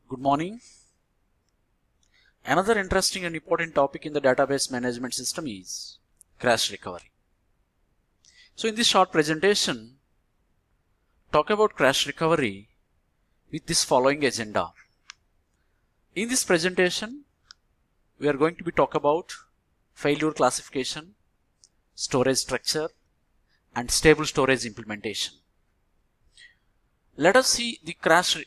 Good morning. Another interesting and important topic in the database management system is crash recovery. So in this short presentation, talk about crash recovery with this following agenda. In this presentation, we are going to be talk about failure classification, storage structure, and stable storage implementation. Let us see the crash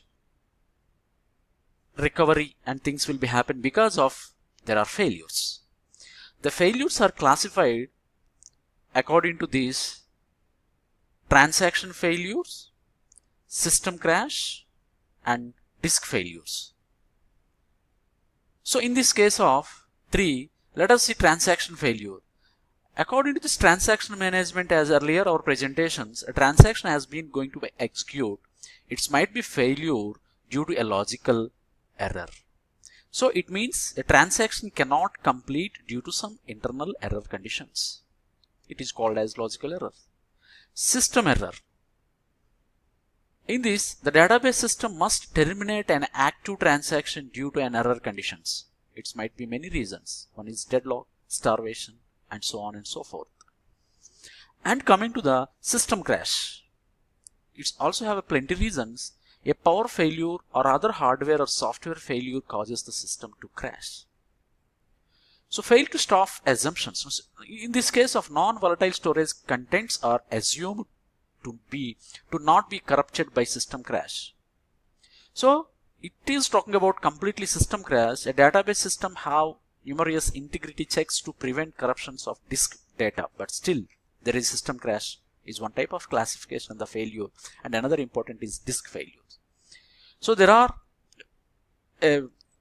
recovery, and things will be happen because of there are failures. The failures are classified according to these: transaction failures, system crash, and disk failures. So in this case of 3, let us see transaction failure. According to this transaction management, as earlier our presentations, a transaction has been going to be execute. It might be failure due to a logical error. So it means a transaction cannot complete due to some internal error conditions. It is called as logical error. System error. In this, the database system must terminate an active transaction due to an error conditions. It might be many reasons. One is deadlock, starvation, and so on and so forth. And coming to the system crash, it's also have a plenty reasons. A power failure or other hardware or software failure causes the system to crash. So fail to stop assumptions. In this case of non-volatile storage, contents are assumed to not be corrupted by system crash. So it is talking about completely system crash. A database system have numerous integrity checks to prevent corruptions of disk data, but still there is system crash is one type of classification of the failure, and another important is disk failures. So there are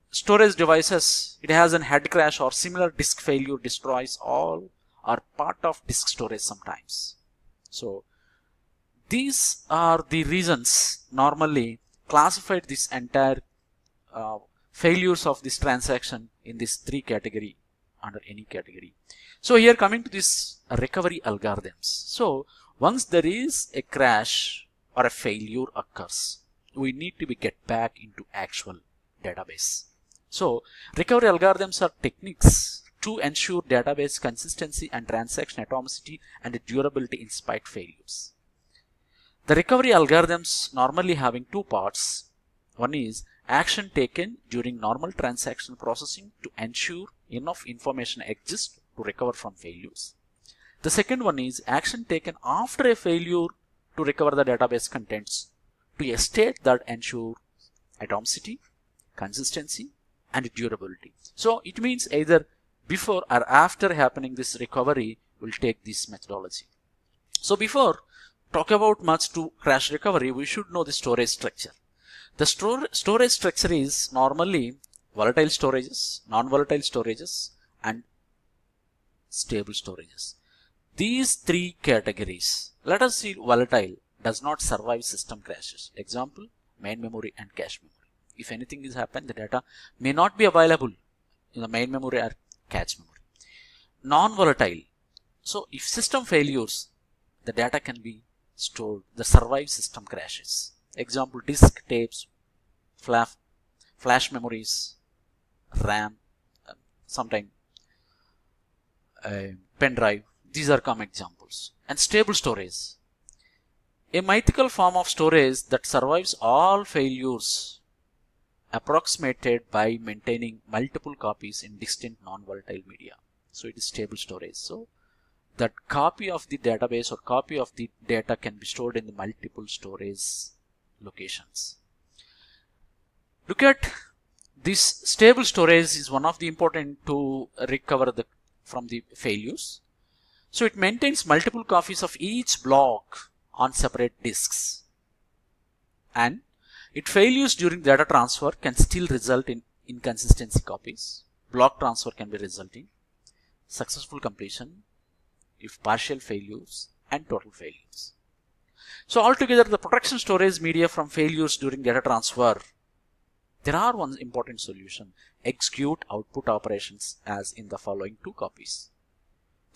storage devices, it has an head crash or similar disk failure destroys all or part of disk storage sometimes. So these are the reasons normally classified this entire failures of this transaction in this 3 category under any category. So here coming to this recovery algorithms. So once there is a crash or a failure occurs, we need to get back into actual database. So recovery algorithms are techniques to ensure database consistency and transaction atomicity and durability in spite failures. The recovery algorithms normally having 2 parts. One is action taken during normal transaction processing to ensure enough information exists to recover from failures. The second one is action taken after a failure to recover the database contents to a state that ensure atomicity, consistency, and durability. So it means either before or after happening this recovery will take this methodology. So before talk about much to crash recovery, we should know the storage structure. The storage structure is normally volatile storages, non-volatile storages, and stable storages. These 3 categories. Let us see volatile does not survive system crashes. Example, main memory and cache memory. If anything is happened, the data may not be available in the main memory or cache memory. Non-volatile. So if system failures, the data can be stored, the survive system crashes. Example, disk, tapes, flash memories, RAM, sometime pen drive. These are common examples. And stable storage. A mythical form of storage that survives all failures approximated by maintaining multiple copies in distinct non-volatile media. So it is stable storage. So that copy of the database or copy of the data can be stored in the multiple storage locations. Look at this stable storage is one of the important to recover from the failures. So it maintains multiple copies of each block on separate disks, and it failures during data transfer can still result in inconsistency copies. Block transfer can be resulting successful completion if partial failures and total failures. So altogether, the protection storage media from failures during data transfer, there are one important solution: execute output operations as in the following 2 copies.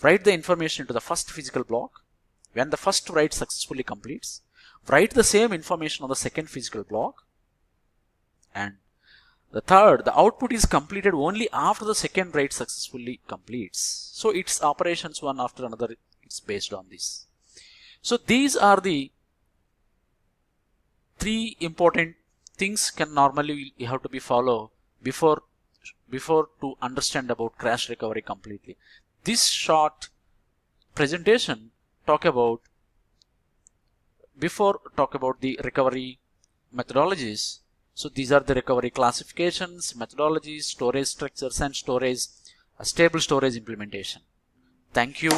Write the information into the first physical block. When the first write successfully completes, write the same information on the second physical block, and The third, the output is completed only after the second write successfully completes. So its operations one after another, it's based on this. So these are the three important things can normally you have to be follow before to understand about crash recovery completely. This short presentation talk about the recovery methodologies. So these are the recovery classifications, methodologies, storage structures, and stable storage implementation. Thank you.